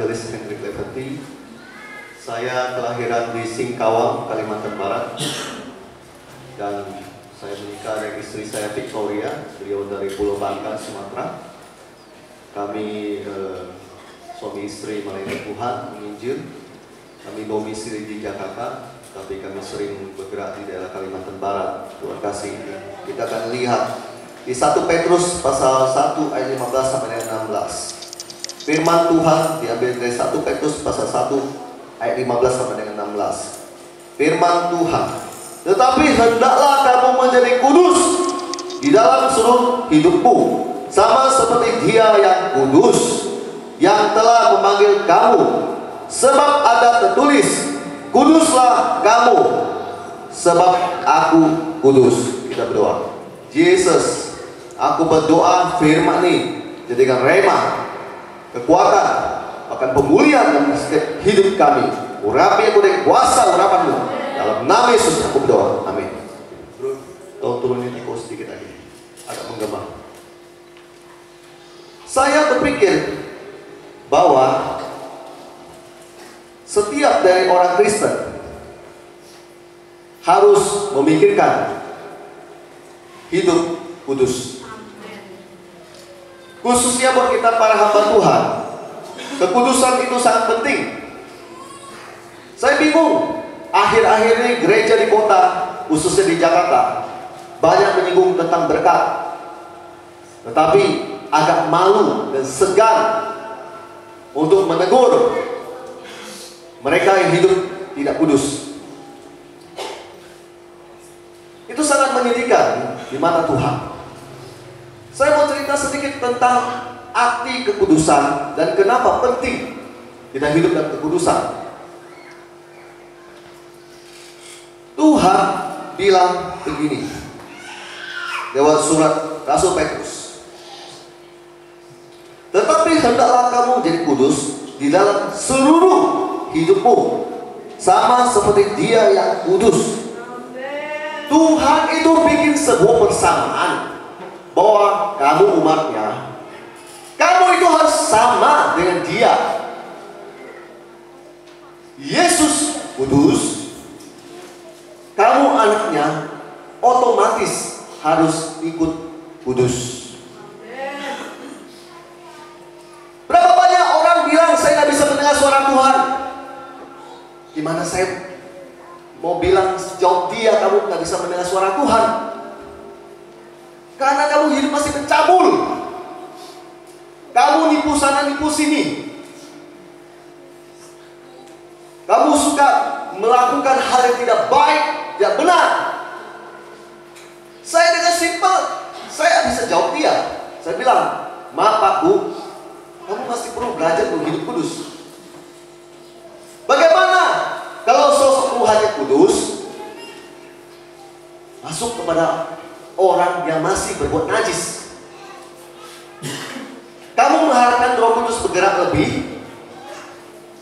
Evangelis Hendrik Leventi. Saya kelahiran di Singkawang, Kalimantan Barat, dan saya menikah dengan istri saya Victoria, beliau dari Pulau Bangka, Sumatera. Kami suami istri melayani Tuhan, menginjil. Kami domisili di Jakarta, tapi kami sering bergerak di daerah Kalimantan Barat. Terima kasih. Kita akan lihat di 1 Petrus pasal 1 ayat 15 sampai 16. Firman Tuhan diambil dari 1 Petrus pasal 1 ayat 15 sampai dengan 16. Firman Tuhan, tetapi hendaklah kamu menjadi kudus di dalam seluruh hidupmu, sama seperti Dia yang kudus, yang telah memanggil kamu. Sebab ada tertulis, kuduslah kamu, sebab aku kudus. Kita berdoa. Yesus, aku berdoa firman ini jadikan rema, kekuatan, akan pemulihan dalam setiap hidup kami. Urapi aku dengan kuasa urapanmu. Dalam nama Yesus aku berdoa. Amin. Bro, tolong turunin aku sedikit lagi. Agak menggema. Saya berpikir bahwa setiap dari orang Kristen harus memikirkan hidup kudus. Khususnya buat kita para hamba Tuhan, kekudusan itu sangat penting. Saya bingung, akhir-akhir ini gereja di kota, khususnya di Jakarta, banyak menyinggung tentang berkat, tetapi agak malu dan segan untuk menegur mereka yang hidup tidak kudus. Itu sangat menyedihkan di mata Tuhan. Saya mau cerita sedikit tentang arti kekudusan dan kenapa penting kita hidup dalam kekudusan. Tuhan bilang begini lewat surat Rasul Petrus, tetapi hendaklah kamu jadi kudus di dalam seluruh hidupmu, sama seperti Dia yang kudus. Tuhan itu bikin sebuah persamaan bahwa kamu umatnya, kamu itu harus sama dengan Dia. Yesus kudus, kamu anaknya otomatis harus ikut kudus. Berapa banyak orang bilang saya nggak bisa mendengar suara Tuhan. Gimana saya mau bilang jawab Dia kamu nggak bisa mendengar suara Tuhan? Karena kamu hidup masih mencabul. Kamu nipu sana nipu sini. Kamu suka melakukan hal yang tidak baik, tidak benar. Saya dengan simpel, saya bisa jawab Dia. Saya bilang, maaf Pak Bu, kamu masih perlu belajar untuk hidup kudus. Bagaimana kalau sosok Tuhannya kudus masuk kepada orang yang masih berbuat najis? Kamu mengharapkan Roh Kudus bergerak lebih?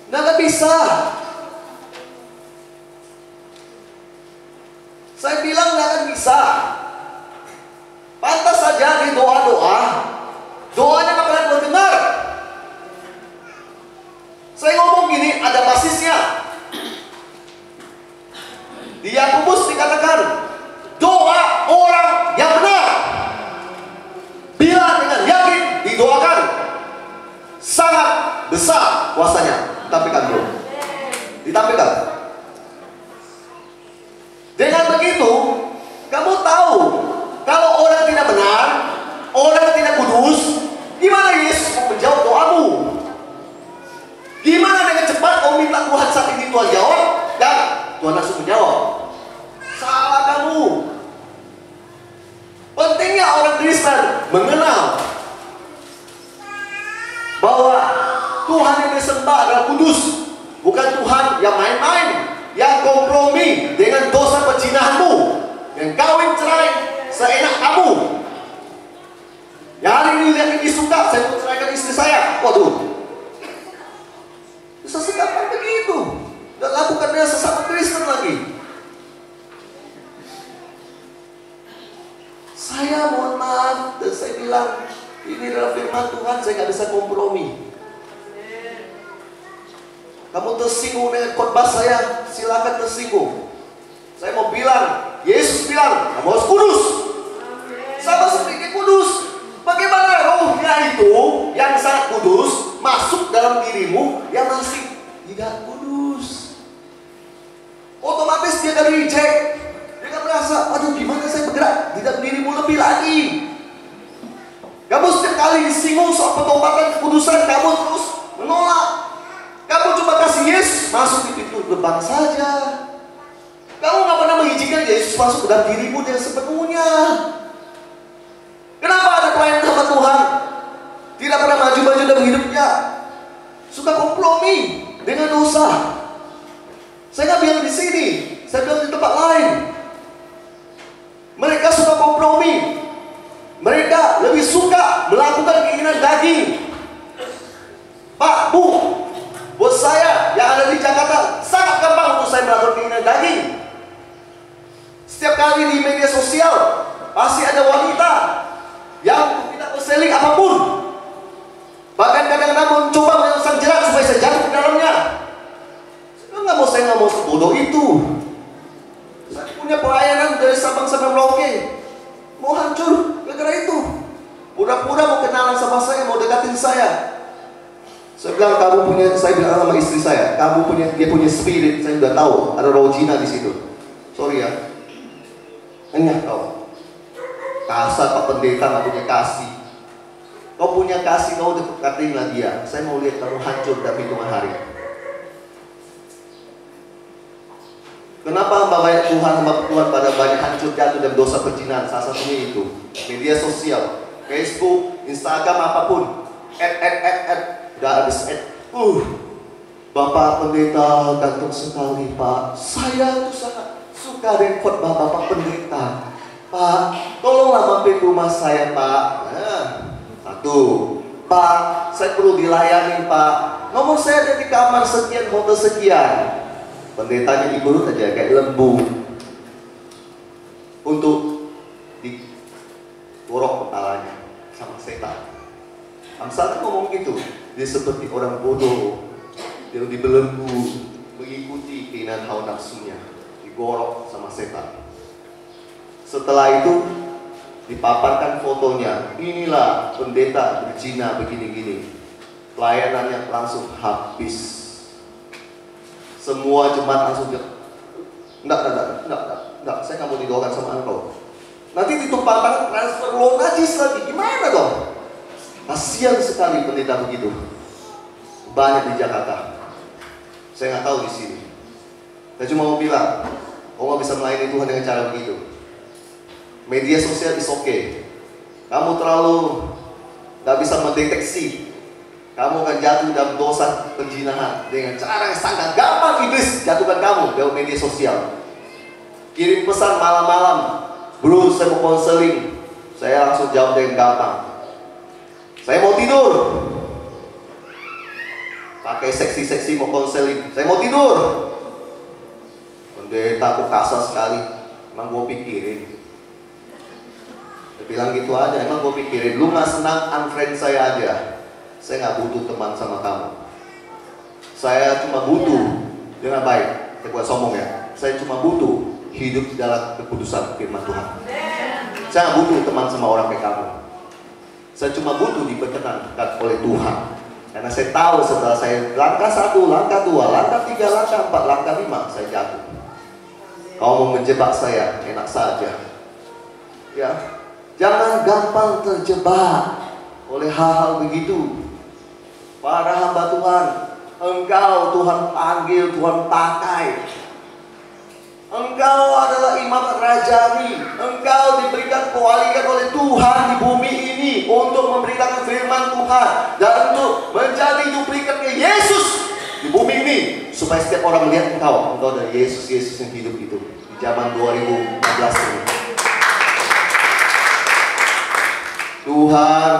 Nggak bisa. Saya bilang nggak akan bisa. Pantas saja di doa-doa, doanya nggak pernah terdengar. Saya ngomong gini, ada basisnya. Di Yakobus dikatakan, doa orang yang benar bila dengan yakin didoakan sangat besar kuasanya. Ditampilkan bro, ditampilkan. Dengan begitu kamu tahu kalau orang tidak benar, orang tidak kudus, gimana Yesus mau menjawab doamu? Gimana dengan cepat kamu minta Tuhan saat ini Tuhan jawab dan Tuhan langsung menjawab? Salah kamu. Pentingnya orang Kristen mengenal bahwa Tuhan yang disembah adalah kudus, bukan Tuhan yang main-main, yang kompromi dengan dosa perzinahanmu, yang kawin cerai seenak kamu. Yang hari ini lihat ini suka, saya mau ceraikan istri saya. Waduh, bisa segampang begitu. Dan lakukan dengan sesama Kristen lagi. Saya mohon maaf, dan saya bilang ini adalah firman Tuhan, saya nggak bisa kompromi. Kamu tersinggung dengan khotbah saya, silakan tersinggung. Saya mau bilang, Yesus bilang, kamu harus kudus. Sama seperti kudus. Bagaimana rohnya itu yang sangat kudus masuk dalam dirimu yang masih tidak kudus? Otomatis dia akan reject. Dia akan merasa, aduh gimana saya bergerak di dalam dirimu lebih lagi. Kamu setiap kali disinggung soal petobatan kekudusan, kamu terus menolak. Kamu cuma kasih Yesus masuk di pintu gerbang saja. Kamu gak pernah mengizinkan Yesus masuk ke dalam dirimu dengan sepenuhnya. Kenapa ada pelayan hamba Tuhan tidak pernah maju-maju dalam hidupnya? Suka kompromi dengan dosa. Saya nggak bilang di sini, saya bilang di tempat lain. Mereka suka kompromi. Mereka lebih suka melakukan keinginan daging. Pak, Bu, buat saya yang ada di Jakarta sangat gampang untuk saya melakukan keinginan daging. Setiap kali di media sosial pasti ada wanita yang tidak berseling apapun. Bahkan kadang-kadang mencoba menyelesaikan jerat supaya saya jatuh ke dalamnya. Saya nggak mau sebodoh itu. Saya punya pelayanan dari Sabang sampai Merauke. Mau hancur gara-gara itu. Pura-pura mau kenalan sama saya, mau dekatin saya. Saya bilang saya bilang sama istri saya, dia punya spirit, saya sudah tahu. Ada roh jina di situ. Sorry ya. Enggak tahu. Kasar Pak Pendeta nggak punya kasih. Kau punya kasih, kau dekatinlah dia. Saya mau lihat kamu hancur dalam hitungan hari. Kenapa hamba Tuhan pada banyak hancur jatuh dalam dosa perzinahan? Salah satunya itu media sosial, Facebook, Instagram, apapun. Udah habis Bapak Pendeta gantung sekali Pak. Saya tuh sangat suka dengan khotbah Bapak Pendeta. Pak, tolonglah mampir rumah saya Pak. Satu, Pak, saya perlu dilayani Pak. Nomor saya ada di kamar sekian, hotel sekian. Pendetanya diurut aja kayak lembu untuk digorok kepalanya sama setan. Amsalnya ngomong gitu, dia seperti orang bodoh, dia dibelenggu, mengikuti keinginan hawa nafsunya, digorok sama setan. Setelah itu dipaparkan fotonya, inilah pendeta berzina begini-gini. Pelayanannya langsung habis. Semua jemaat langsung enggak, saya nggak mau didoakan sama engkau. Nanti ditumpahkan transfer loan najis lagi, gimana dong? Kasihan sekali pendeta begitu. Banyak di Jakarta. Saya nggak tahu di sini. Saya cuma mau bilang, kau nggak bisa melayani Tuhan dengan cara begitu. Media sosial is okay. Kamu terlalu nggak bisa mendeteksi. Kamu akan jatuh dalam dosa perzinahan dengan cara yang sangat gampang. Iblis jatuhkan kamu dalam media sosial. Kirim pesan malam-malam, bro saya mau konseling. Saya langsung jawab dengan gampang, saya mau tidur. Pakai seksi-seksi mau konseling, saya mau tidur. Pendeta aku kasar sekali. Emang gue pikirin. Dia bilang gitu aja, emang gue pikirin. Lu gak senang unfriend saya aja. Saya nggak butuh teman sama kamu. Saya cuma butuh, dengan baik, saya buat sombong ya. Saya cuma butuh hidup dalam kekudusan firman Tuhan. Saya nggak butuh teman sama orang kayak kamu. Saya cuma butuh diperkenankan oleh Tuhan. Karena saya tahu setelah saya langkah 1, langkah 2, langkah 3, langkah 4, langkah 5, saya jatuh. Kau mau menjebak saya, enak saja. Ya, jangan gampang terjebak oleh hal-hal begitu. Para hamba Tuhan, engkau Tuhan panggil, Tuhan pakai. Engkau adalah imam rajani. Engkau diberikan kewalian oleh Tuhan di bumi ini untuk memberitakan firman Tuhan dan untuk menjadi duplikatnya Yesus di bumi ini, supaya setiap orang melihat engkau adalah Yesus yang hidup itu di zaman 2016 ini. Tuhan,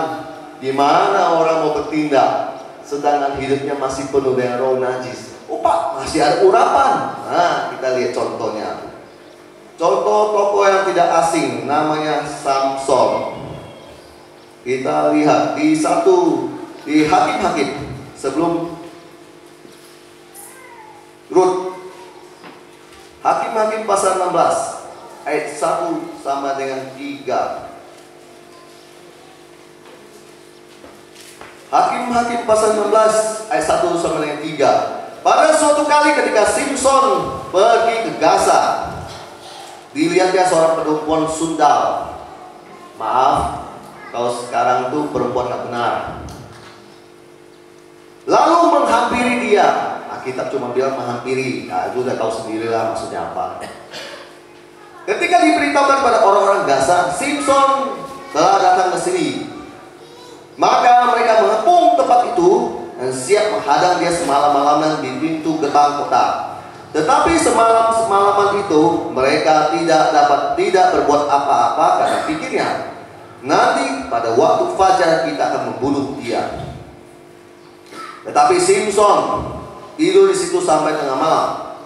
di mana orang mau bertindak sedangkan hidupnya masih penuh dengan roh najis? Oh Pak, masih ada urapan. Nah, kita lihat contohnya. Contoh tokoh yang tidak asing, namanya Samson. Kita lihat di Hakim-Hakim sebelum Rut. Hakim-Hakim pasal 16 ayat 1 sama dengan 3. Hakim-Hakim pasal 16 ayat 1 sama dengan 3. Pada suatu kali ketika Simson pergi ke Gaza, dilihatnya seorang perempuan sundal. Maaf, kalau sekarang tuh perempuan gak benar. Lalu menghampiri dia. Nah, kita cuma bilang menghampiri. Nah, itu udah tahu sendiri lah maksudnya apa. Ketika diberitahukan pada orang-orang Gaza, Simson telah datang ke sini. Maka mereka mengepung tempat itu dan siap menghadang dia semalam-malaman di pintu gerbang kota. Tetapi semalam-malaman itu mereka tidak berbuat apa-apa karena pikirnya, nanti pada waktu fajar kita akan membunuh dia. Tetapi Simson tidur di situ sampai tengah malam.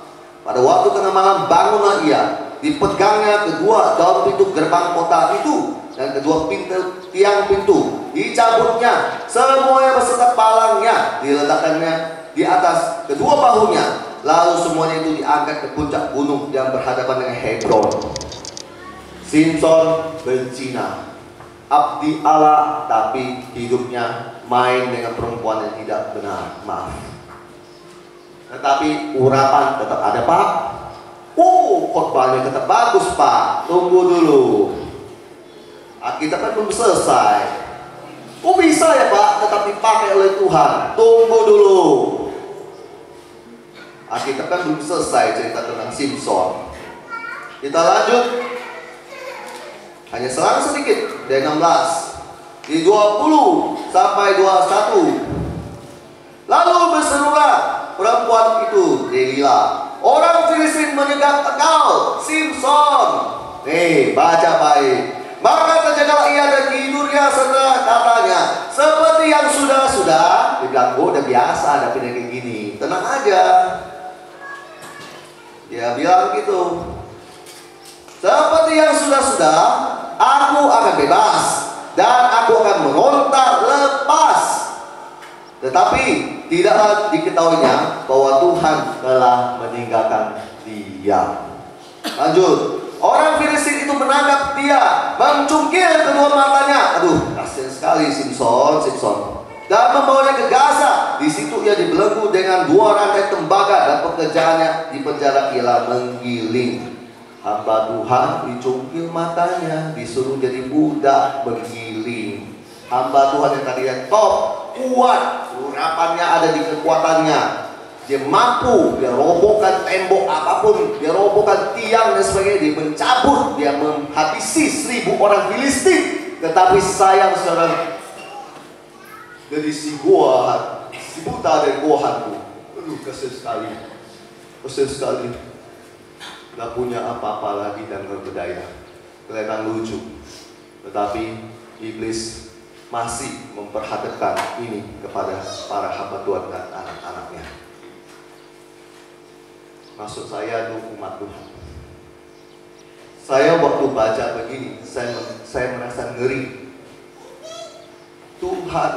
Pada waktu tengah malam bangunlah ia, dipegangnya kedua daun pintu gerbang kota itu dan kedua tiang pintu, dicabutnya semuanya beserta palangnya, diletakkannya di atas kedua bahunya. Lalu semuanya itu diangkat ke puncak gunung yang berhadapan dengan Hebron. Simson berzina, abdi Allah, tapi hidupnya main dengan perempuan yang tidak benar. Maaf. Tetapi urapan tetap ada, Pak. Khotbahnya tetap bagus, Pak. Tunggu dulu. Kita kan belum selesai. Bisa ya, Pak, tetap dipakai oleh Tuhan. Tunggu dulu. Kita kan belum selesai cerita tentang Simson. Kita lanjut. Hanya selang sedikit dari 16 di 20 sampai 21. Lalu berserulah perempuan itu, Delila, orang Filistin menyegat engkau, Simson. Baca baik. Maka terjagalah ia dan tidurnya setelah katanya, seperti yang sudah-sudah. Dia bilang, udah biasa ada kayak gini, tenang aja. Dia bilang gitu, seperti yang sudah-sudah, aku akan bebas dan aku akan meronta lepas. Tetapi tidaklah diketahuinya bahwa Tuhan telah meninggalkan dia. Lanjut. Orang Filistin itu menangkap dia, mencungkil kedua matanya. Aduh, kasihan sekali Simson. Dan membawanya ke Gaza. Di situ ia dibelenggu dengan 2 rantai tembaga dan pekerjaannya di penjara ialah menggiling. Hamba Tuhan dicungkil matanya, disuruh jadi budak menggiling. Hamba Tuhan yang tadinya top, kuat, urapannya ada di kekuatannya. Dia mampu, dia robohkan tembok apapun, dia robohkan tiang dan sebagainya, dia mencabut, dia menghabisi 1000 orang Filistin. Tetapi sayang saudara, dari si buta dari gua hantu. Aduh, kasihan sekali. Gak punya apa-apa lagi dan berberdaya, kelihatan lucu. Tetapi iblis masih memperhadapkan ini kepada para hamba Tuhan dan anak-anaknya. Maksud saya itu umat Tuhan. Saya waktu baca begini, saya merasa ngeri. Tuhan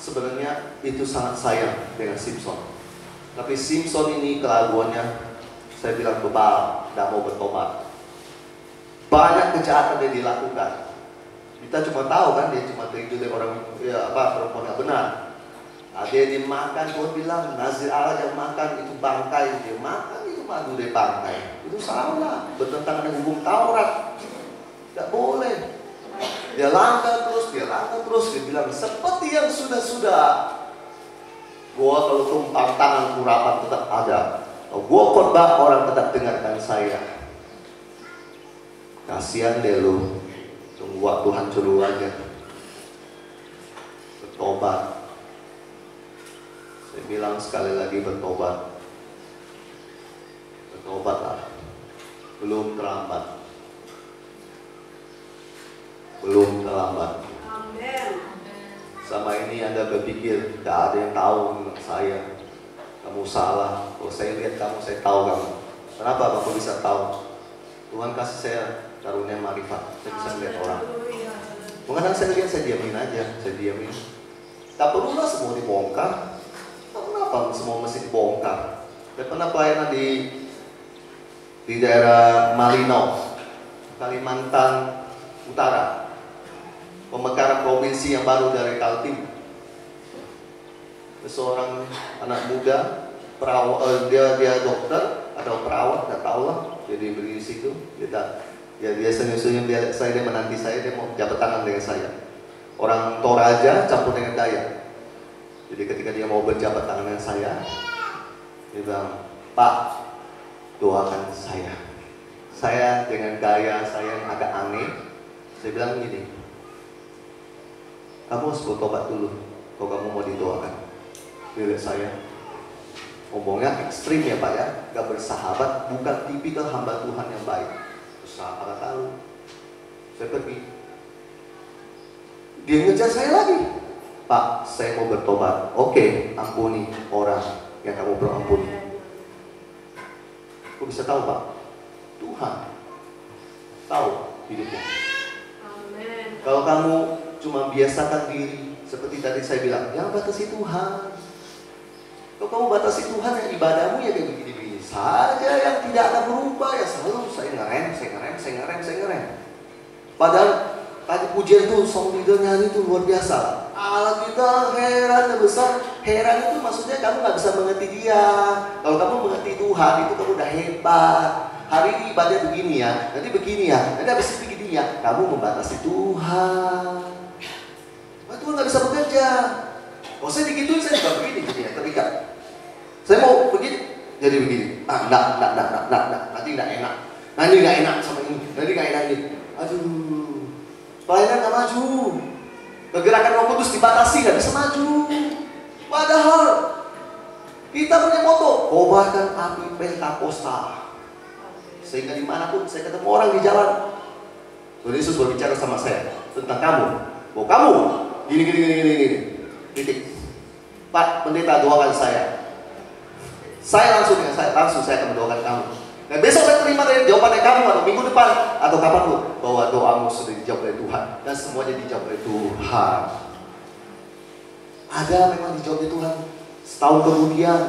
sebenarnya itu sangat sayang dengan Simson. Tapi Simson ini kelakuannya, saya bilang bebal, tidak mau bertobat. Banyak kejahatan yang dilakukan. Kita cuma tahu kan, dia cuma tidur dari orang perempuan gak benar. Ada yang dimakan, Tuhan bilang Nazir Allah yang makan itu bangkai, dia makan itu madu dari bangkai. Itu salah, bertentangan dengan hukum Taurat. Tidak boleh. Dia langgar terus, dia bilang seperti yang sudah-sudah. Gua kalau tumpang tangan urapan tetap ada. Gua khotbah orang tetap dengarkan saya. Kasihan deh lu. Tunggu waktu hancur lu aja. Bertobat. Saya bilang sekali lagi bertobat. Bertobatlah. Belum terlambat. Amen. Sama ini Anda berpikir tidak ada yang tahu tentang saya. Kamu salah. Kalau saya lihat kamu, saya tahu kamu. Kenapa kamu bisa tahu? Tuhan kasih saya karunia marifat. Saya bisa melihat orang. Kadang saya lihat, saya diamin aja. Tak perlulah semua dibongkar. Kenapa semua mesti dibongkar? Saya pernah pelayanan di daerah Malino, Kalimantan Utara, pemekaran provinsi yang baru dari Kaltim. Seorang anak muda, dia dokter atau perawat, nggak tahu lah. Jadi berdiri di situ, dia senyum-senyum, dia menanti saya, dia mau jabat tangan dengan saya. Orang Toraja campur dengan Dayak. Jadi ketika dia mau berjabat tangan dengan saya, dia bilang, "Pak, doakan saya." Saya dengan gaya saya yang agak aneh, saya bilang gini, "Kamu harus bertobat dulu kalau kamu mau didoakan." Dia lihat saya, ngomongnya ekstrim ya Pak ya, gak bersahabat, bukan tipikal hamba Tuhan yang baik. Terus apa tahu? Saya pergi. Dia ngejar saya lagi. "Pak, saya mau bertobat." "Oke, ampuni orang yang kamu perlu ampuni." Kok bisa tahu Pak? Tuhan tahu hidupmu. Amen. Kalau kamu cuma biasakan diri, seperti tadi saya bilang, yang batasi Tuhan. Kalau kamu batasi Tuhan, yang ibadahmu ya kayak begini-begini saja, yang tidak akan berubah, ya selalu saya ngerem. Padahal tadi pujian itu, song leadernya itu luar biasa. Allah kita heran besar. Heran itu maksudnya kamu nggak bisa mengerti dia. Kalau kamu mengerti Tuhan, itu kamu udah hebat. Hari ini ibadah begini ya, nanti begini ya, nanti habis itu begini ya. Kamu membatasi Tuhan. Nah, Tuhan nggak bisa bekerja. Kalau saya digituin, saya juga begini, jadi ya, terikat. Saya mau begini, jadi begini. Enggak. Nanti nggak enak. Nanti nggak enak sama ini. Nanti nggak enak ini. Aduh, pelayanan nggak maju. Pergerakan Roh Kudus dibatasi, nggak bisa maju. Padahal kita punya moto, kobarkan api Pentakosta. Sehingga dimanapun saya ketemu orang di jalan, Tuhan Yesus berbicara sama saya tentang kamu. Oh kamu, gini. Titik. Pak, pendeta doakan saya. Saya langsung saya akan mendoakan kamu. Dan besok saya terima dari jawaban dari kamu, atau minggu depan, atau kapan pun, bahwa doamu sudah dijawab oleh Tuhan. Dan semuanya dijawab oleh Tuhan. Ada memang dijawab oleh Tuhan. Setahun kemudian,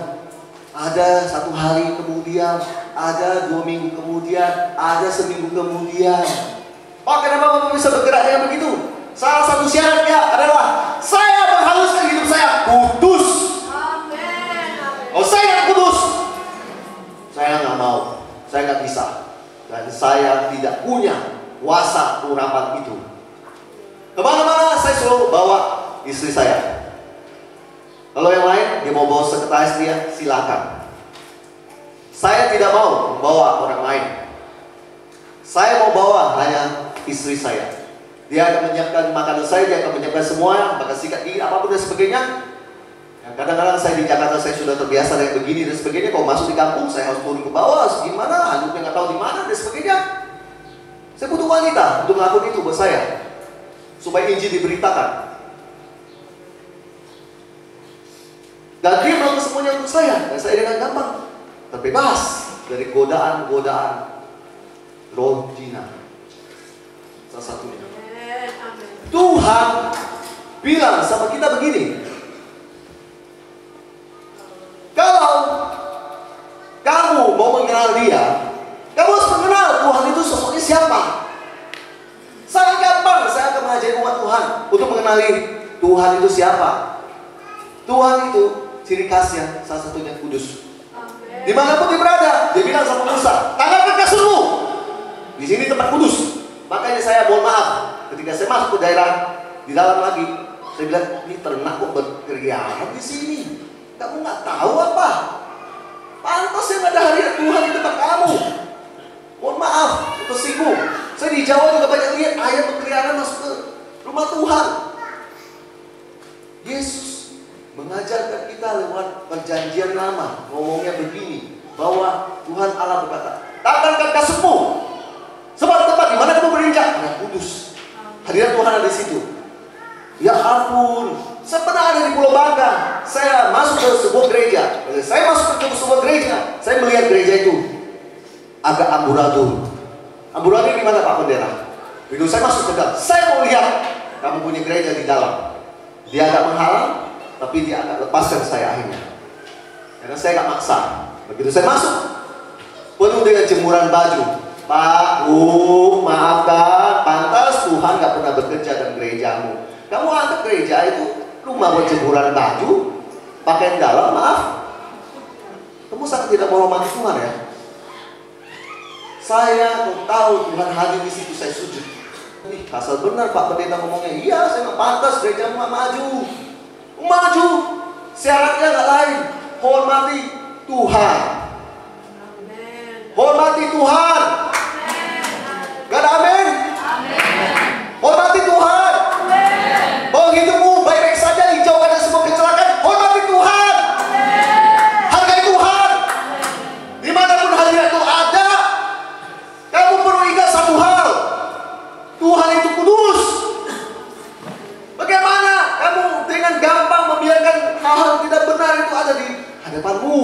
ada 1 hari kemudian, ada 2 minggu kemudian, ada seminggu kemudian. Oh, kenapa Bapak bisa bergerak dengan begitu? Salah satu syaratnya adalah saya menghaluskan hidup saya kudus. Amin. Oh, saya nggak kudus, saya nggak mau, saya nggak bisa, dan saya tidak punya kuasa urapan itu. Kemana-mana saya selalu bawa istri saya. Kalau yang lain dia mau bawa sekretaris dia, silakan. Saya tidak mau membawa orang lain. Saya mau bawa hanya istri saya. Dia akan menyiapkan makanan saya, dia akan menyiapkan semua, bahkan sikat gigi, apapun dan sebagainya. Yang kadang-kadang saya di Jakarta saya sudah terbiasa dengan begini dan sebagainya. Kalau masuk di kampung saya harus turun ke bawah, gimana, handuknya nggak tahu di mana dan sebagainya. Saya butuh wanita untuk melakukan itu buat saya, supaya Injil diberitakan. Dan dia melakukan semuanya untuk saya, dan saya dengan gampang terbebas dari godaan-godaan roh jina. Salah satunya. Tuhan bilang sama kita begini, kalau kamu mau mengenal dia, kamu harus mengenal Tuhan itu sosoknya siapa. Sangat gampang saya akan mengajari umat Tuhan untuk mengenali Tuhan itu siapa. Tuhan itu ciri khasnya salah satunya kudus. Dimanapun dia berada, dia bilang sama Musa, tangankan kasurmu. Di sini tempat kudus. Makanya saya mohon maaf, ketika saya masuk ke daerah di dalam lagi, saya bilang, ini ternak kok berkeliaran di sini. Kamu nggak tahu apa? Pantas yang ada hadirat Tuhan di depan kamu. Mohon maaf, tersinggung. Saya di Jawa juga banyak lihat ayam berkeliaran masuk ke rumah Tuhan. Yesus mengajarkan kita lewat perjanjian lama, ngomongnya begini, bahwa Tuhan Allah berkata, tangankan kasurmu. Sebab tempat di mana kamu berinjak, ada kudus. Hadirat Tuhan ada di situ. Ya ampun, saya pernah ada di Pulau Bangka. Saya masuk ke sebuah gereja. Saya masuk ke sebuah gereja. Saya melihat gereja itu agak amburadul. Amburadul di mana Pak Pendeta? Begitu saya masuk ke dalam, saya mau lihat kamu punya gereja di dalam. Dia agak menghalang, tapi dia agak lepaskan saya akhirnya. Karena saya agak maksa. Begitu saya masuk, penuh dengan jemuran baju. Pak, Bu, maaf Kak, pantas Tuhan gak pernah bekerja dalam gerejamu. Kamu anggap gereja itu rumah buat jemuran baju, pakaian dalam, maaf. Kamu sangat tidak menghormati Tuhan ya. Saya tahu Tuhan hadir di situ, saya sujud. Ih, asal benar Pak Pendeta ngomongnya. Iya, saya nggak pantas gerejamu nggak maju. Maju, syaratnya nggak lain. Hormati Tuhan. Hormati Tuhan. Gak ada amin? Hormati Tuhan. Bahwa hidupmu baik-baik saja, dijauhkan dari semua kecelakaan. Hormati Tuhan. Hargai Tuhan. Dimanapun hadirat itu ada, kamu perlu ingat satu hal. Tuhan itu kudus. Bagaimana kamu dengan gampang membiarkan hal-hal yang tidak benar itu ada di hadapanmu?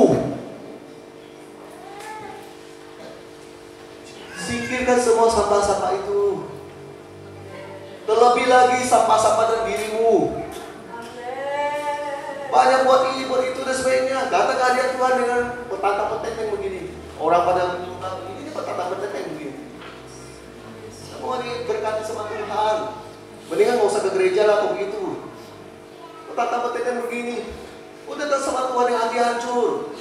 Singkirkan semua sampah-sampah itu. Terlebih lagi sampah-sampah dalam dirimu. Banyak buat ini, buat itu dan sebagainya. Datang hadirat Tuhan dengan petata-peteng begini. Orang pada ini petata-peteng begini. Mau diberkati sama Tuhan. Mendingan nggak usah ke gereja lah kok begitu. Petata-peteng begini. Udah datang sama Tuhan yang hati hancur.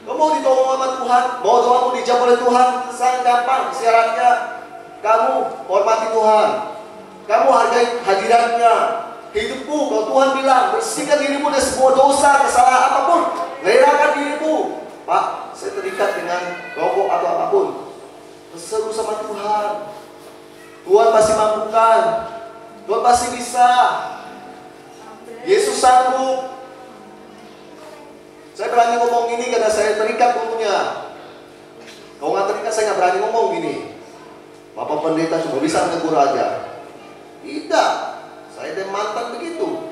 Kamu mau ditolong sama Tuhan, mau doamu dijawab oleh Tuhan, sangat gampang. Syaratnya kamu hormati Tuhan, kamu hargai hadiratnya. Hidupmu, kalau Tuhan bilang bersihkan dirimu dari semua dosa, kesalahan apapun, relakan dirimu. Pak, saya terikat dengan rokok atau apapun. Berseru sama Tuhan. Tuhan pasti mampukan. Tuhan pasti bisa. Yesus sanggup. Saya berani ngomong ini karena saya terikat dulunya. Kalau nggak terikat saya nggak berani ngomong gini. Bapak pendeta cuma bisa menegur aja. Tidak, saya dan mantan begitu.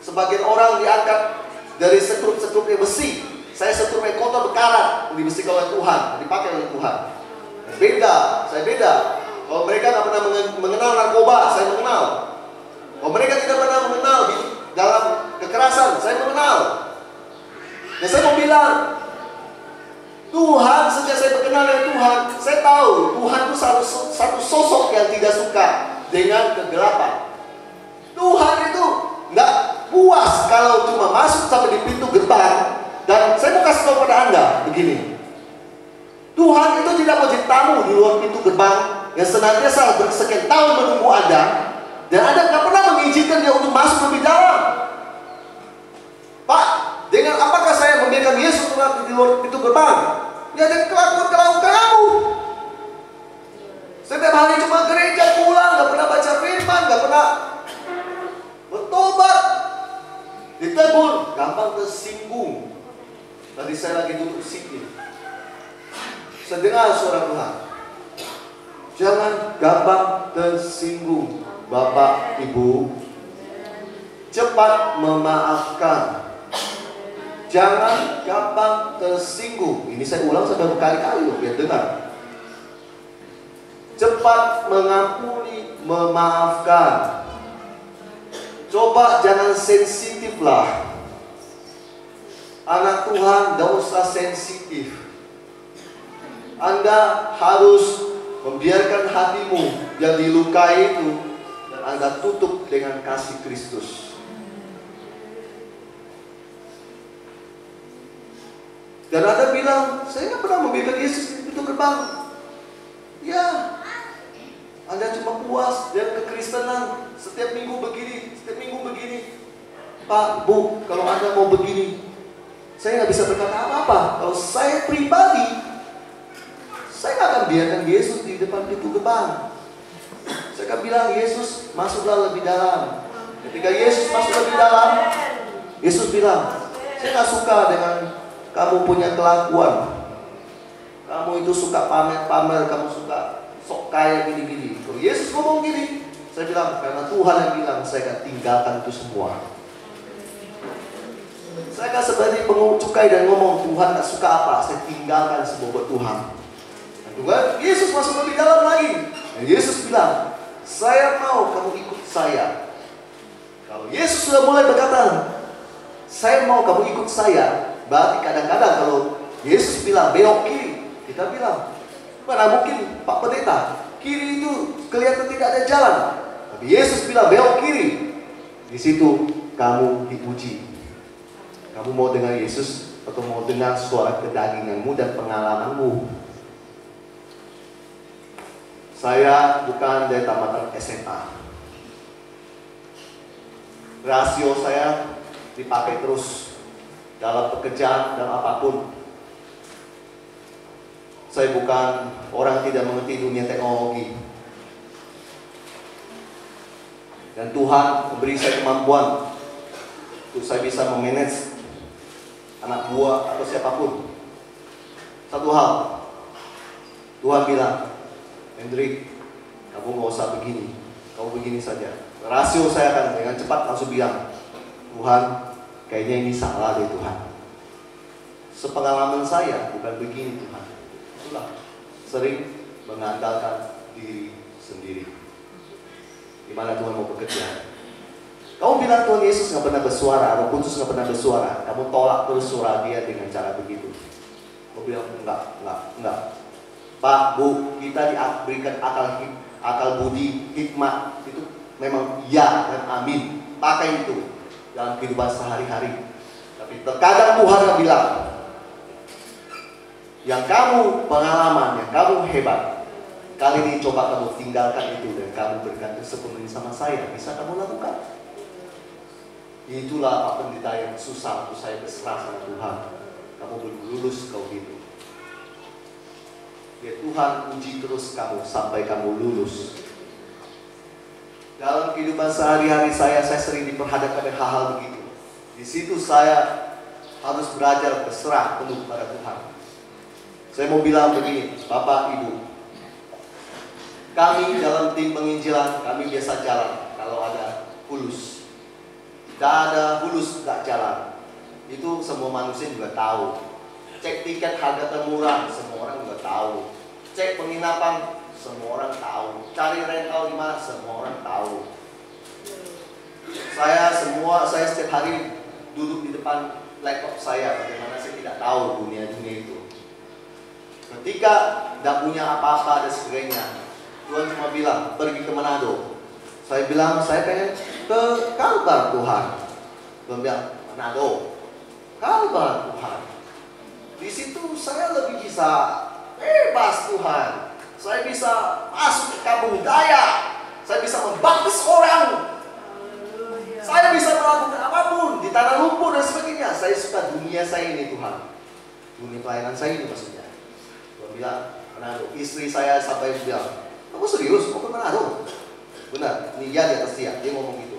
Sebagian orang diangkat dari sekrup-sekrup yang besi. Saya sekrup yang kotor berkarat, dibersihkan oleh Tuhan, dipakai oleh Tuhan. Beda, saya beda. Kalau mereka nggak pernah mengenal narkoba, saya mengenal. Kalau mereka tidak pernah mengenal dalam kekerasan, saya mengenal. Dan saya mau bilang, Tuhan, sejak saya berkenal dengan Tuhan, saya tahu Tuhan itu satu sosok yang tidak suka dengan kegelapan. Tuhan itu nggak puas kalau cuma masuk sampai di pintu gerbang. Dan saya mau kasih tahu pada Anda begini, Tuhan itu tidak mau jadi tamu di luar pintu gerbang yang senantiasa bersekian tahun menunggu Anda, dan Anda nggak pernah mengizinkan dia untuk masuk lebih dalam. Pak, dengan apakah saya membiarkan Yesus di luar pintu gerbang? Ya dengan kelakuan kamu. Setiap hari cuma gereja pulang, nggak pernah baca firman, nggak pernah bertobat, ditegur, gampang tersinggung. Tadi saya lagi duduk sini, saya dengar suara Tuhan. Jangan gampang tersinggung, Bapak Ibu. Cepat memaafkan. Jangan gampang tersinggung. Ini saya ulang sampai berkali-kali loh, biar dengar. Cepat mengampuni, memaafkan. Coba jangan sensitif lah. Anak Tuhan gak usah sensitif. Anda harus membiarkan hatimu yang dilukai itu, dan Anda tutup dengan kasih Kristus. Dan Anda bilang, saya nggak pernah membiarkan Yesus di pintu gerbang. Ya, Anda cuma puas dengan kekristenan. Setiap minggu begini, setiap minggu begini. Pak, Bu, kalau Anda mau begini, saya nggak bisa berkata apa-apa. Kalau saya pribadi, saya nggak akan biarkan Yesus di depan pintu gerbang. Saya akan bilang, Yesus masuklah lebih dalam. Ketika Yesus masuk lebih dalam, Yesus bilang, saya nggak suka dengan kamu punya kelakuan. Kamu itu suka pamer-pamer, kamu suka sok kaya gini-gini. Kalau Yesus ngomong gini, saya bilang, karena Tuhan yang bilang, saya akan tinggalkan itu semua. Saya akan seperti pengungut cukai dan ngomong, Tuhan gak suka apa, saya tinggalkan semua buat Tuhan. Dan Tuhan, Yesus masuk lebih dalam lagi. Dan Yesus bilang, saya mau kamu ikut saya. Kalau Yesus sudah mulai berkata, saya mau kamu ikut saya, Berarti kadang-kadang kalau Yesus bilang belok kiri, kita bilang, mana mungkin Pak Pendeta, kiri itu kelihatan tidak ada jalan. Tapi Yesus bilang belok kiri. Di situ kamu diuji. Kamu mau dengar Yesus atau mau dengar suara kedaginganmu dan pengalamanmu? Saya bukan dari tamatan SMA. Rasio saya dipakai terus dalam pekerjaan dan apapun. Saya bukan orang tidak mengerti dunia teknologi. Dan Tuhan memberi saya kemampuan untuk saya bisa memanage anak buah atau siapapun. Satu hal, Tuhan bilang, Hendrik, kamu gak usah begini, kamu begini saja. Rasio saya akan dengan cepat langsung bilang, Tuhan, kayaknya ini salah deh Tuhan. Sepengalaman saya bukan begini Tuhan. Itulah sering mengandalkan diri sendiri. Gimana Tuhan mau bekerja? Kamu bilang Tuhan Yesus gak pernah bersuara, Roh Kudus gak pernah bersuara. Kamu tolak terus suara dia dengan cara begitu. Kamu bilang enggak. Pak, Bu, kita diberikan akal budi, hikmat. Itu memang ya dan amin. Pakai itu dalam kehidupan sehari-hari. Tapi terkadang Tuhan akan bilang, yang kamu pengalaman, yang kamu hebat, kali ini coba kamu tinggalkan itu dan kamu bergantung sepenuhnya sama saya. Bisa kamu lakukan? Itulah Pak Pendeta yang susah untuk saya berserah sama Tuhan. Kamu belum lulus kau gitu. Ya Tuhan uji terus kamu sampai kamu lulus. Dalam kehidupan sehari-hari saya sering diperhadapkan dengan hal-hal begitu. Di situ saya harus belajar berserah penuh kepada Tuhan. Saya mau bilang begini, Bapak, Ibu, kami dalam tim penginjilan, kami biasa jalan kalau ada hulus. Tidak ada hulus, tidak jalan. Itu semua manusia juga tahu. Cek tiket harga termurah, semua orang juga tahu. Cek penginapan, semua orang tahu. Cari rental di mana, semua orang tahu. Saya setiap hari duduk di depan laptop saya, bagaimana saya tidak tahu dunia-dunia itu. Ketika tidak punya apa-apa dan sebagainya, Tuhan cuma bilang, pergi ke Manado. Saya bilang, saya pengen ke Kalbar Tuhan. Tuhan bilang, Manado, Kalbar Tuhan. Di situ saya lebih bisa bebas Tuhan. Saya bisa masuk ke kampung daya. Saya bisa membaptis orang. Saya bisa melakukan apapun di tanah lumpur dan sebagainya. Saya suka dunia saya ini Tuhan. Dunia pelayanan saya ini maksudnya. Tuhan bilang, Manado. Istri saya sampai bilang, kamu serius? Mau ke Manado? Benar, ini ya di atas dia ngomong gitu.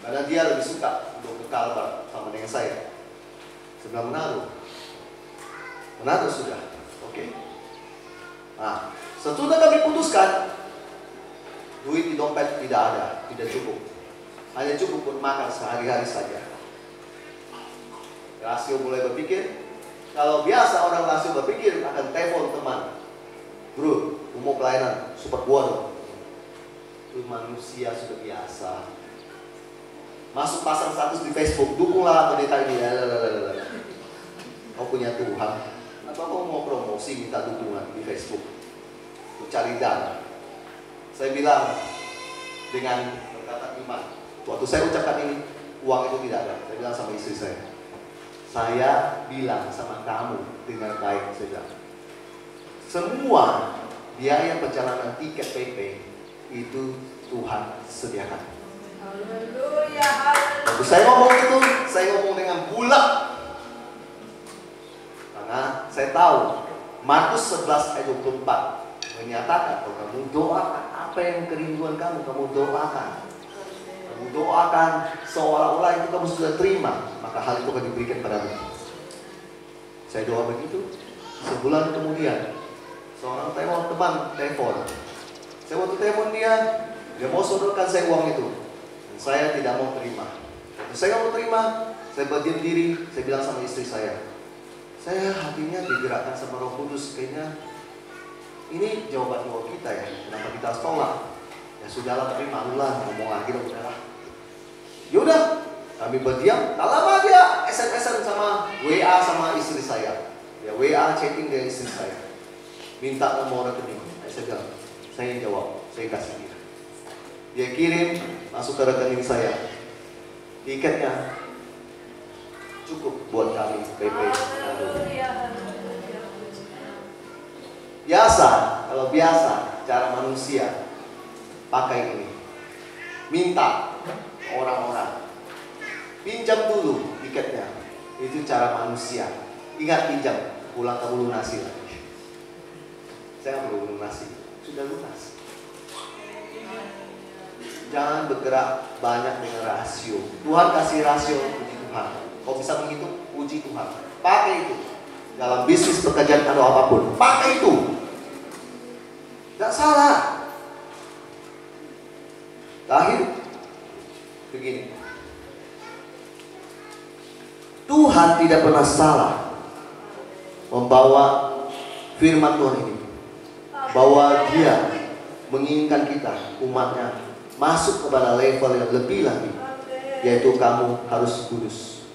Karena dia lebih suka untuk ke Kalbar sama dengan saya. Sebelah Manado sudah, oke. Nah, sesudah kami putuskan, duit di dompet tidak ada, tidak cukup. Hanya cukup untuk makan sehari-hari saja. Rasio mulai berpikir, kalau biasa orang rasio berpikir akan telepon teman. Bro, mau pelayanan, support gua dong. Itu manusia sudah biasa. Masuk pasang status di Facebook, dukunglah pendeta ini. Kau punya Tuhan. Apa kau mau promosi minta dukungan di Facebook? Untuk cari dana. Saya bilang dengan berkata iman. Waktu saya ucapkan ini, uang itu tidak ada. Saya bilang sama istri saya. Saya bilang sama kamu dengan baik, saya bilang. Semua biaya perjalanan tiket PP itu Tuhan sediakan. Haleluya. Waktu saya ngomong itu, saya ngomong dengan bulat. Karena saya tahu Markus 11 ayat 24 menyatakan kalau kamu doakan apa yang kerinduan kamu doakan. Kamu doakan seolah-olah itu kamu sudah terima, maka hal itu akan diberikan padamu. Saya doa begitu. Sebulan kemudian seorang teman telepon. Saya waktu telepon dia mau sodorkan saya uang itu. Dan saya tidak mau terima. Waktu saya nggak mau terima, saya berdiam diri. Saya bilang sama istri saya hatinya digerakkan sama Roh Kudus. Kayaknya ini jawaban doa kita ya. Kenapa kita harus tolak? Ya sudahlah, tapi malulah ngomong lagi dong, udahlah. Yaudah, Kami berdiam, tak lama dia SMS-an sama WA sama istri saya. Ya WA chatting dengan istri saya. Minta nomor rekening. Saya bilang, saya jawab, saya kasih dia. Dia kirim, masuk ke rekening saya. Tiketnya cukup buat kami PP. Biasa, kalau biasa cara manusia pakai ini. Minta orang-orang pinjam dulu tiketnya. Itu cara manusia. Ingat pinjam, pulang kamu lunasi lagi. Saya belum lunasi, sudah lunas. Jangan bergerak banyak dengan rasio. Tuhan kasih rasio, puji Tuhan. Kau bisa menghitung, puji Tuhan. Pakai itu dalam bisnis, pekerjaan atau apapun. Pakai itu. Tidak salah. Lahir begini. Tuhan tidak pernah salah membawa firman Tuhan ini, bahwa Dia menginginkan kita, umatnya, masuk kepada level yang lebih lagi, yaitu kamu harus kudus.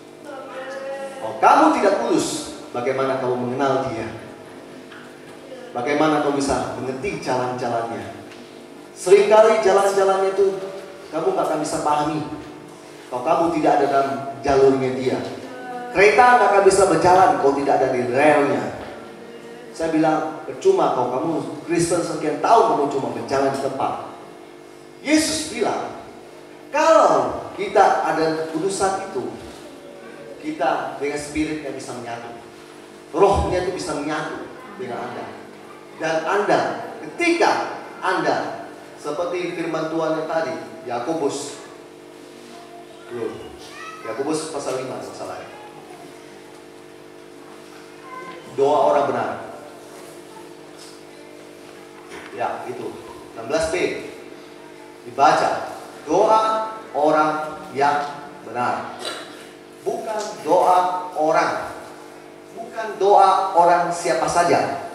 Kalau kamu tidak kudus, bagaimana kamu mengenal Dia? Bagaimana kamu bisa mengerti jalan-jalannya? Seringkali jalan-jalannya itu kamu gak akan bisa pahami kalau kamu tidak ada dalam jalurnya Dia. Kereta gak akan bisa berjalan kalau tidak ada di relnya. Saya bilang, percuma kalau kamu Kristen sekian tahun kamu cuma berjalan di tempat. Yesus bilang, kalau kita ada kudusan itu, kita dengan spiritnya bisa menyatu. Rohnya itu bisa menyatu dengan Anda. Dan Anda, ketika Anda seperti firman Tuhan yang tadi, Yakobus pasal 5 masalahnya. Doa orang benar. Ya, itu 16b dibaca. Doa orang yang benar. Bukan doa orang. Bukan doa orang siapa saja.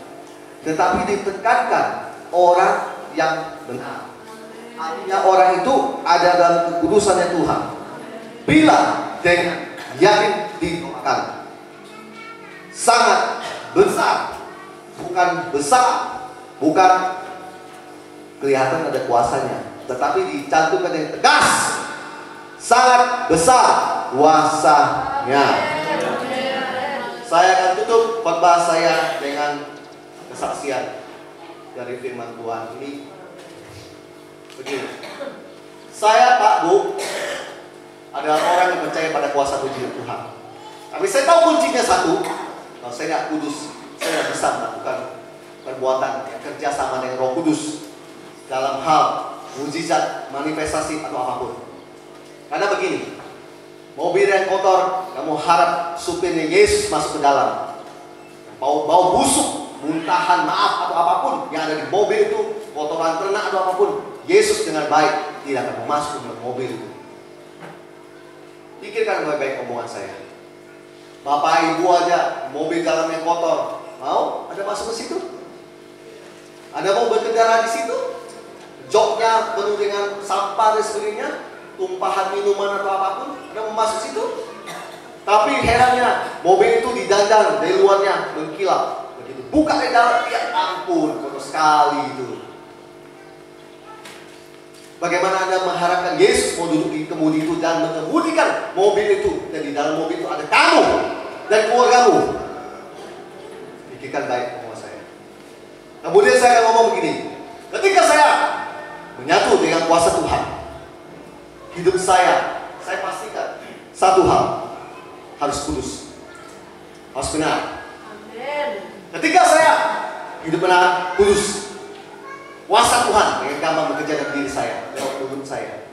Tetapi ditekankan orang yang benar. Artinya orang itu ada dalam kekudusannya Tuhan. Bila dengan yakin didoakan, sangat besar, bukan kelihatan ada kuasanya, tetapi dicantumkan yang tegas, sangat besar kuasanya. Saya akan tutup khotbah saya dengan kesaksian dari firman Tuhan ini. Begini, saya Pak Bu adalah orang yang percaya pada kuasa mujizat Tuhan. Tapi saya tahu kuncinya satu, kalau saya tidak kudus, saya tidak bisa melakukan perbuatan kerja sama dengan Roh Kudus dalam hal mujizat, manifestasi atau apapun. Karena begini, mobil yang kotor, kamu harap supirnya Yesus masuk ke dalam, bau busuk, muntahan, maaf atau apapun yang ada di mobil itu, kotoran ternak atau apapun, Yesus dengan baik tidak akan masuk ke mobil itu. Pikirkan baik-baik omongan saya. Bapak ibu aja mobil dalamnya kotor, mau ada masuk ke situ? Ada mau berkendara di situ? Joknya penuh dengan sampah dan sebagainya, tumpahan minuman atau apapun, ada mau masuk situ? Tapi herannya mobil itu didandang dari luarnya mengkilap. Begitu buka dari dalam, ya ampun, kotor sekali itu. Bagaimana Anda mengharapkan Yesus mau duduk di kemudi itu dan mengemudikan mobil itu, dan di dalam mobil itu ada kamu dan keluargamu? Pikirkan baik sama saya. Kemudian saya akan ngomong begini, ketika saya menyatu dengan kuasa Tuhan, hidup saya pastikan satu hal, harus kudus, harus benar. Ketika saya hidup benar, kudus, kuasa Tuhan dengan gampang bekerja dalam diri saya, dalam tubuh saya.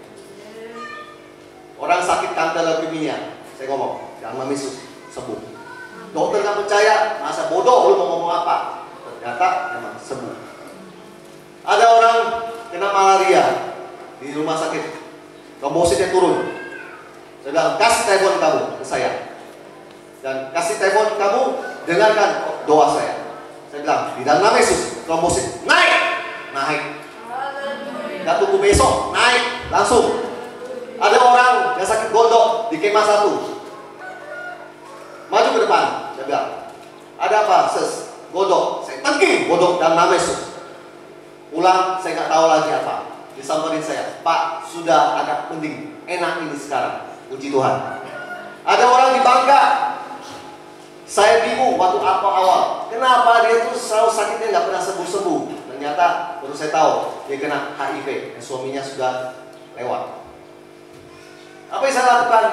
Orang sakit kanker leukemia, saya ngomong, dalam nama Yesus sembuh. Dokter nggak percaya, masa bodoh lu mau ngomong apa? Ternyata memang sembuh. Ada orang kena malaria di rumah sakit, trombositnya turun. Saya bilang, kasih telepon kamu ke saya, dan kasih telepon kamu, dengarkan doa saya. Saya bilang, di dalam nama Yesus, trombosit naik. Gak tunggu besok, naik langsung. Ada orang yang sakit gondok di kemah 1. Maju ke depan. Saya bilang, ada apa? Ses, godok. Saya tengking godok dalam nama Yesus. Pulang, saya nggak tahu lagi apa. Disamperin saya, Pak, sudah agak penting. Enak ini sekarang. Puji Tuhan. Ada orang di Bangka. Saya bingung waktu apa awal. Kenapa dia tuh selalu sakitnya nggak pernah sembuh-sembuh. Ternyata baru saya tahu dia kena HIV. Dan suaminya sudah lewat. Apa yang saya lakukan?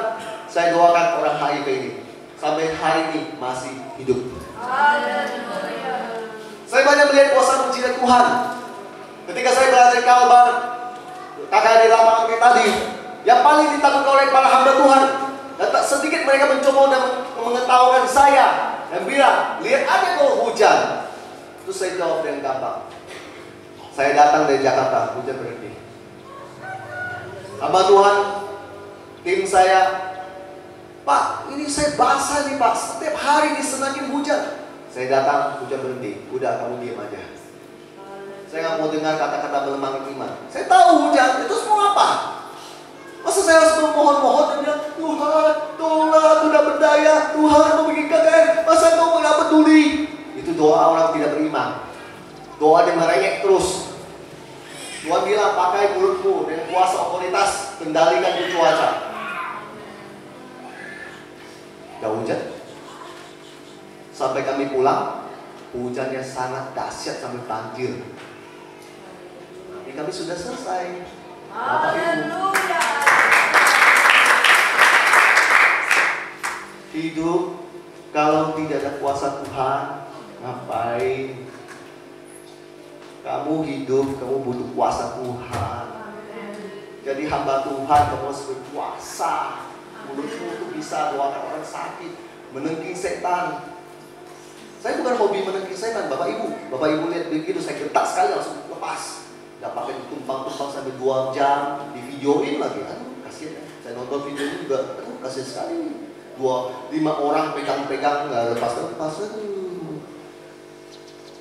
Saya doakan orang HIV ini. Sampai hari ini masih hidup. Haleluya. Saya banyak melihat kuasa mujizat Tuhan. Ketika saya berada di Kalbar, kakak di lapangan kayak tadi, yang paling ditakutkan oleh para hamba Tuhan, dan tak sedikit mereka mencoba dan mengetahukan saya dan bilang, lihat ada kalau hujan. Terus saya jawab dengan gampang. Saya datang dari Jakarta, hujan berhenti. Hamba Tuhan, tim saya, Pak, ini saya basah nih Pak, setiap hari disenakin hujan. Saya datang, hujan berhenti. Udah, kamu diam aja. Saya nggak mau dengar kata-kata melemahkan iman. Saya tahu hujan, itu semua apa? Masa saya harus memohon-mohon dan bilang, Tuhan, tolonglah, aku tidak berdaya. Tuhan, mau bikin KKR, masa kamu nggak peduli? Itu doa orang tidak beriman. Doa yang merengek terus. Tuhan bilang, pakai mulutmu dengan kuasa otoritas, kendalikan cuaca. Gak hujan. Sampai kami pulang, hujannya sangat dahsyat sampai banjir. Tapi kami sudah selesai. Bapak Ibu, hidup kalau tidak ada kuasa Tuhan, ngapain? Kamu hidup, kamu butuh kuasa Tuhan. Jadi hamba Tuhan, kamu harus berkuasa. Mulutmu itu bisa doakan orang sakit, menengking setan. Saya bukan hobi menengking setan, Bapak Ibu. Bapak Ibu lihat begitu, saya getak sekali langsung lepas. Gak pakai ditumpang-tumpang sampai 2 jam, di videoin lagi. Aduh, kasihan ya. Saya nonton video ini juga, aduh, kasihan sekali. 5 orang pegang-pegang, gak lepas-lepas.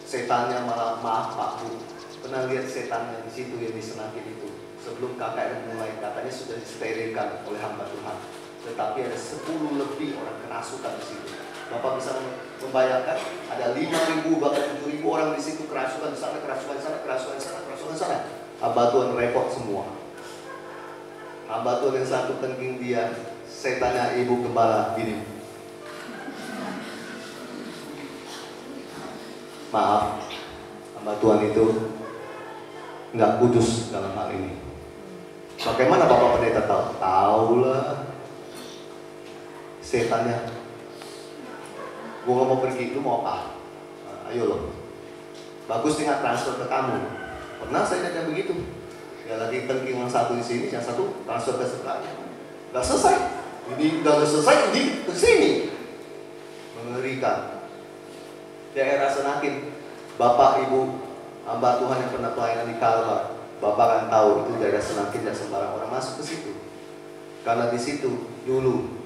Setannya malah, maaf Pak Bu, pernah lihat setannya di situ yang disenakin itu. Sebelum KKR mulai, katanya sudah disterilkan oleh hamba Tuhan. Tetapi ada 10 lebih orang kerasukan di situ. Bapak bisa membayangkan ada 5.000 bahkan 7.000 orang di situ kerasukan di sana, kerasukan di sana, kerasukan di sana, kerasukan di sana. Hamba Tuhan repot semua. Hamba Tuhan yang satu tengking dia, setannya ibu gembala gini. Maaf, hamba Tuhan itu nggak kudus dalam hal ini. Bagaimana Bapak Pendeta tahu? Tahu lah. Setannya, gue nggak mau pergi, lu mau apa? Nah, ayo loh. Bagus tinggal transfer ke kamu. Pernah saya kata begitu. Ya lagi tengking yang satu di sini, yang satu transfer ke sebelahnya. Gak selesai. Ini udah selesai, ini ke sini. Mengerikan. Daerah Senakin, Bapak Ibu hamba Tuhan yang pernah pelayanan di Kalbar, Bapak kan tahu itu daerah Senakin dan sembarang orang masuk ke situ. Karena di situ dulu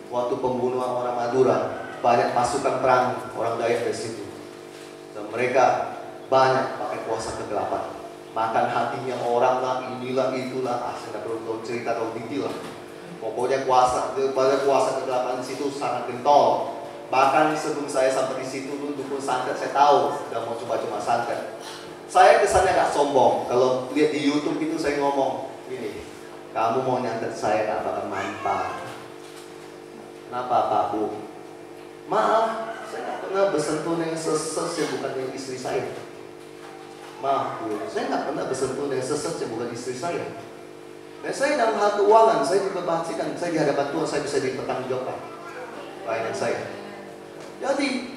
waktu pembunuhan orang Madura, banyak pasukan perang orang Dayak dari situ. Dan mereka banyak pakai kuasa kegelapan. Makan hatinya orang lah, inilah, itulah. Saya tidak perlu cerita atau detail lah. Pokoknya kuasa kegelapan di situ sangat gentol. Bahkan sebelum saya sampai di situ dulu dukun santet, saya tahu sudah mau coba-coba santet. Saya kesannya agak sombong. Kalau lihat di YouTube itu saya ngomong gini, kamu mau nyantet saya gak bakal manfaat. Kenapa Pak Bu? Maaf, saya gak pernah bersentuh dengan seses yang bukan dengan istri saya. Maaf Bu, saya gak pernah bersentuh dengan seses yang bukan istri saya. Dan saya dalam hal keuangan, saya juga pastikan, saya di hadapan Tuhan saya bisa dipertanggungjawabkan pelayanan saya. Jadi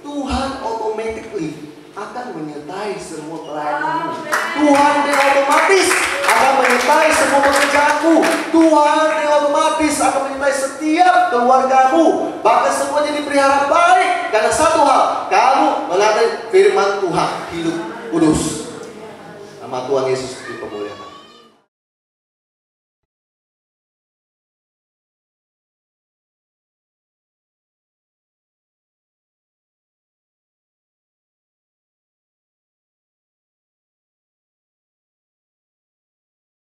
Tuhan automatically akan menyertai semua pelayananmu. Tuhan dengan otomatis akan menyertai semua pekerjaanmu. Tuhan dengan otomatis akan menyertai setiap keluargamu. Bahkan semuanya dipelihara baik. Karena satu hal, kamu melatih firman Tuhan hidup kudus. Nama Tuhan Yesus dipermuliakan.